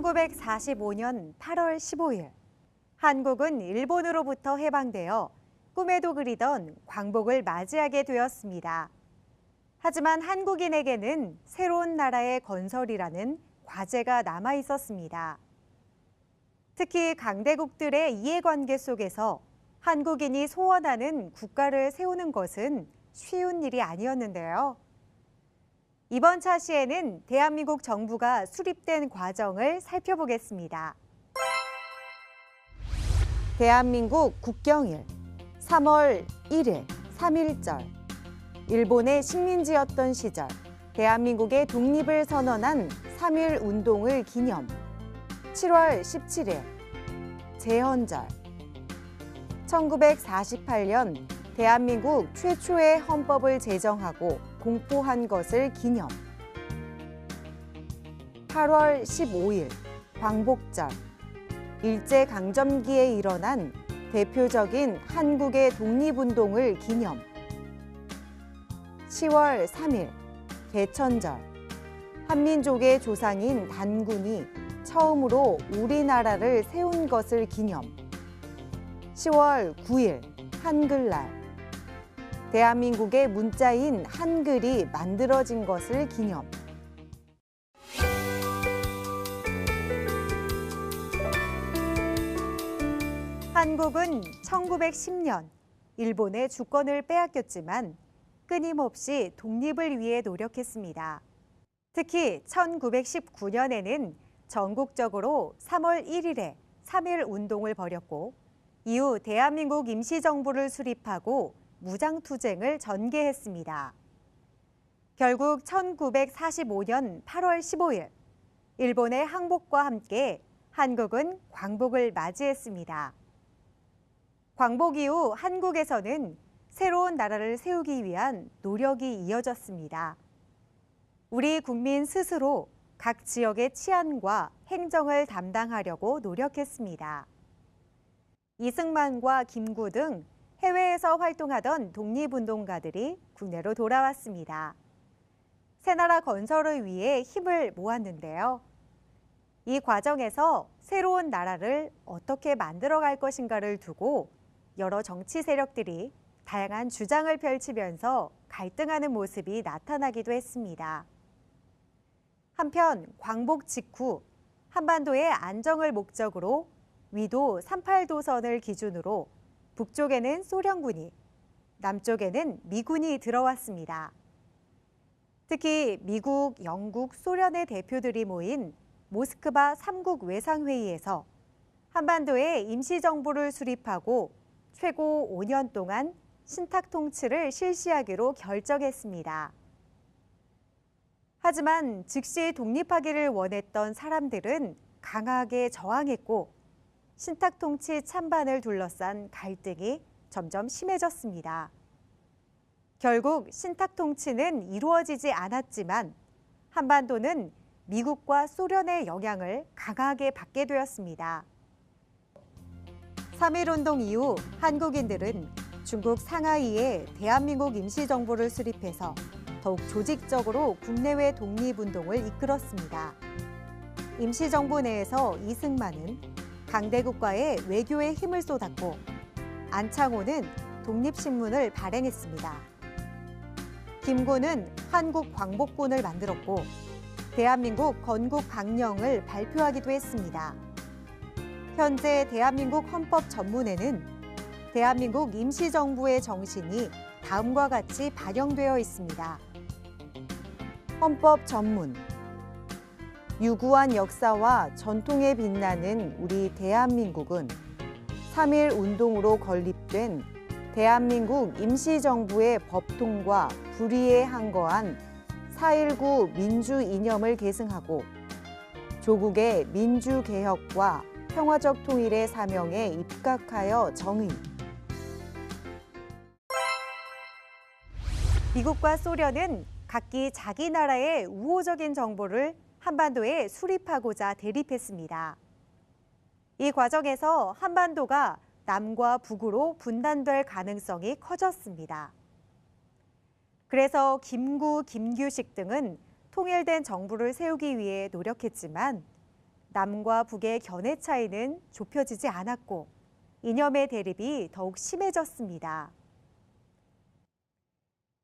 1945년 8월 15일, 한국은 일본으로부터 해방되어 꿈에도 그리던 광복을 맞이하게 되었습니다. 하지만 한국인에게는 새로운 나라의 건설이라는 과제가 남아 있었습니다. 특히 강대국들의 이해관계 속에서 한국인이 소원하는 국가를 세우는 것은 쉬운 일이 아니었는데요. 이번 차시에는 대한민국 정부가 수립된 과정을 살펴보겠습니다. 대한민국 국경일 3월 1일 3.1절. 일본의 식민지였던 시절 대한민국의 독립을 선언한 3.1 운동을 기념 7월 17일 제헌절. 1948년 대한민국 최초의 헌법을 제정하고 공포한 것을 기념 8월 15일 광복절. 일제강점기에 일어난 대표적인 한국의 독립운동을 기념 10월 3일 개천절. 한민족의 조상인 단군이 처음으로 우리나라를 세운 것을 기념 10월 9일 한글날. 대한민국의 문자인 한글이 만들어진 것을 기념. 한국은 1910년 일본의 주권을 빼앗겼지만 끊임없이 독립을 위해 노력했습니다. 특히 1919년에는 전국적으로 3월 1일에 3.1 운동을 벌였고 이후 대한민국 임시정부를 수립하고 무장투쟁을 전개했습니다. 결국 1945년 8월 15일 일본의 항복과 함께 한국은 광복을 맞이했습니다. 광복 이후 한국에서는 새로운 나라를 세우기 위한 노력이 이어졌습니다. 우리 국민 스스로 각 지역의 치안과 행정을 담당하려고 노력했습니다. 이승만과 김구 등 해외에서 활동하던 독립운동가들이 국내로 돌아왔습니다. 새나라 건설을 위해 힘을 모았는데요. 이 과정에서 새로운 나라를 어떻게 만들어갈 것인가를 두고 여러 정치 세력들이 다양한 주장을 펼치면서 갈등하는 모습이 나타나기도 했습니다. 한편 광복 직후 한반도의 안정을 목적으로 위도 38도선을 기준으로 북쪽에는 소련군이, 남쪽에는 미군이 들어왔습니다. 특히 미국, 영국, 소련의 대표들이 모인 모스크바 3국 외상회의에서 한반도에 임시정부를 수립하고 최고 5년 동안 신탁통치를 실시하기로 결정했습니다. 하지만 즉시 독립하기를 원했던 사람들은 강하게 저항했고 신탁통치 찬반을 둘러싼 갈등이 점점 심해졌습니다. 결국 신탁통치는 이루어지지 않았지만 한반도는 미국과 소련의 영향을 강하게 받게 되었습니다. 3.1운동 이후 한국인들은 중국 상하이에 대한민국 임시정부를 수립해서 더욱 조직적으로 국내외 독립운동을 이끌었습니다. 임시정부 내에서 이승만은 강대국과의 외교에 힘을 쏟았고 안창호는 독립신문을 발행했습니다. 김구는 한국광복군을 만들었고 대한민국 건국강령을 발표하기도 했습니다. 현재 대한민국 헌법 전문에는 대한민국 임시정부의 정신이 다음과 같이 반영되어 있습니다. 헌법 전문. 유구한 역사와 전통에 빛나는 우리 대한민국은 3.1 운동으로 건립된 대한민국 임시정부의 법통과 불의에 항거한 4.19 민주 이념을 계승하고 조국의 민주개혁과 평화적 통일의 사명에 입각하여 정의. 미국과 소련은 각기 자기 나라의 우호적인 정보를 한반도에 수립하고자 대립했습니다. 이 과정에서 한반도가 남과 북으로 분단될 가능성이 커졌습니다. 그래서 김구, 김규식 등은 통일된 정부를 세우기 위해 노력했지만 남과 북의 견해 차이는 좁혀지지 않았고 이념의 대립이 더욱 심해졌습니다.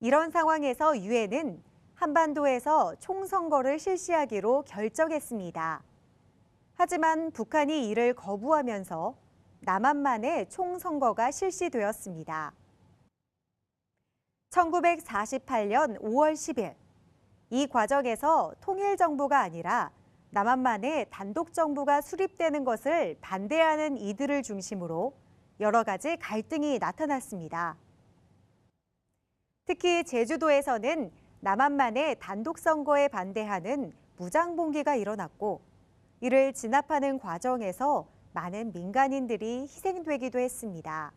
이런 상황에서 유엔은 한반도에서 총선거를 실시하기로 결정했습니다. 하지만 북한이 이를 거부하면서 남한만의 총선거가 실시되었습니다. 1948년 5월 10일, 이 과정에서 통일정부가 아니라 남한만의 단독정부가 수립되는 것을 반대하는 이들을 중심으로 여러 가지 갈등이 나타났습니다. 특히 제주도에서는 남한만의 단독선거에 반대하는 무장봉기가 일어났고, 이를 진압하는 과정에서 많은 민간인들이 희생되기도 했습니다.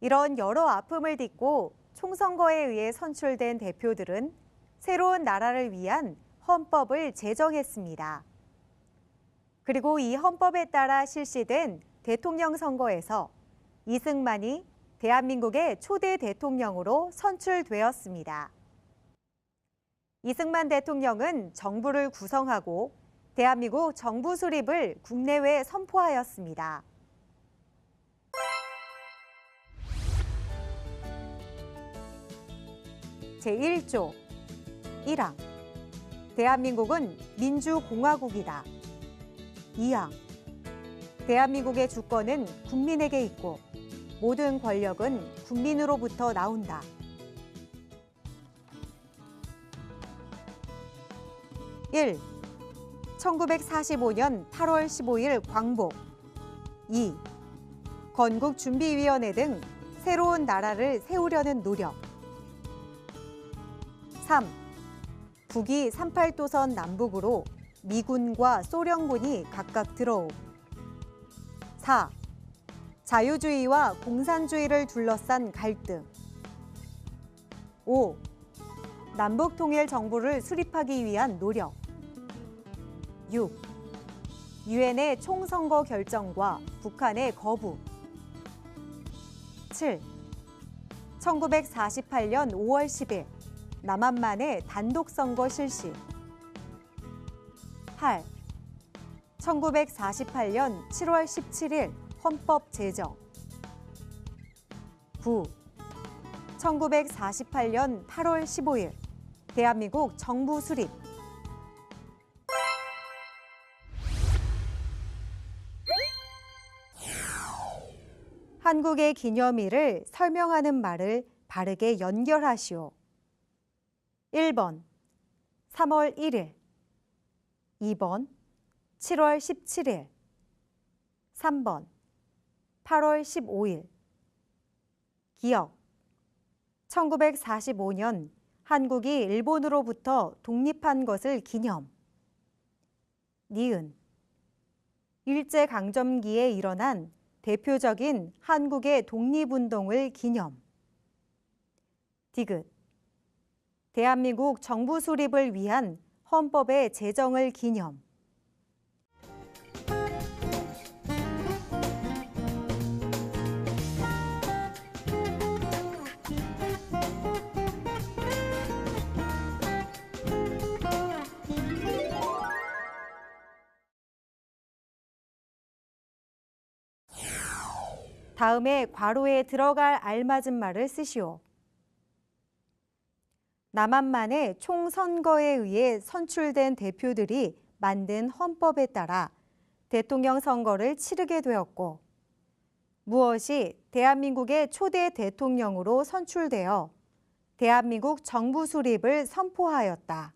이런 여러 아픔을 딛고 총선거에 의해 선출된 대표들은 새로운 나라를 위한 헌법을 제정했습니다. 그리고 이 헌법에 따라 실시된 대통령 선거에서 이승만이 대한민국의 초대 대통령으로 선출되었습니다. 이승만 대통령은 정부를 구성하고 대한민국 정부 수립을 국내외에 선포하였습니다. 제1조 1항 대한민국은 민주공화국이다. 2항 대한민국의 주권은 국민에게 있고 모든 권력은 국민으로부터 나온다. 1. 1945년 8월 15일 광복. 2. 건국준비위원회 등 새로운 나라를 세우려는 노력. 3. 북이 38도선 남북으로 미군과 소련군이 각각 들어옴. 4. 자유주의와 공산주의를 둘러싼 갈등. 5. 남북통일 정부를 수립하기 위한 노력. 6. 유엔의 총선거 결정과 북한의 거부. 7. 1948년 5월 10일 남한만의 단독선거 실시. 8. 1948년 7월 17일 헌법 제정. 9. 1948년 8월 15일 대한민국 정부 수립. 한국의 기념일을 설명하는 말을 바르게 연결하시오. 1번 3월 1일, 2번 7월 17일, 3번 8월 15일. 기억 1945년 한국이 일본으로부터 독립한 것을 기념. 니은 일제강점기에 일어난 대표적인 한국의 독립운동을 기념. 디귿 대한민국 정부 수립을 위한 헌법의 제정을 기념. 다음에 괄호에 들어갈 알맞은 말을 쓰시오. 남한만의 총선거에 의해 선출된 대표들이 만든 헌법에 따라 대통령 선거를 치르게 되었고, 무엇이 대한민국의 초대 대통령으로 선출되어 대한민국 정부 수립을 선포하였다.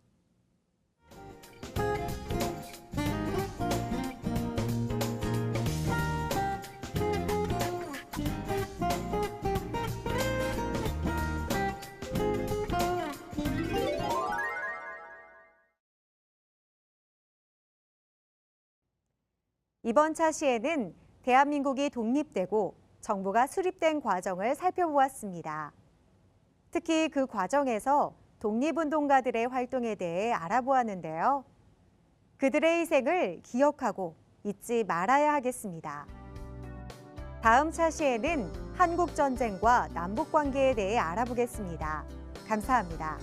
이번 차시에는 대한민국이 독립되고 정부가 수립된 과정을 살펴보았습니다. 특히 그 과정에서 독립운동가들의 활동에 대해 알아보았는데요. 그들의 희생을 기억하고 잊지 말아야 하겠습니다. 다음 차시에는 한국전쟁과 남북관계에 대해 알아보겠습니다. 감사합니다.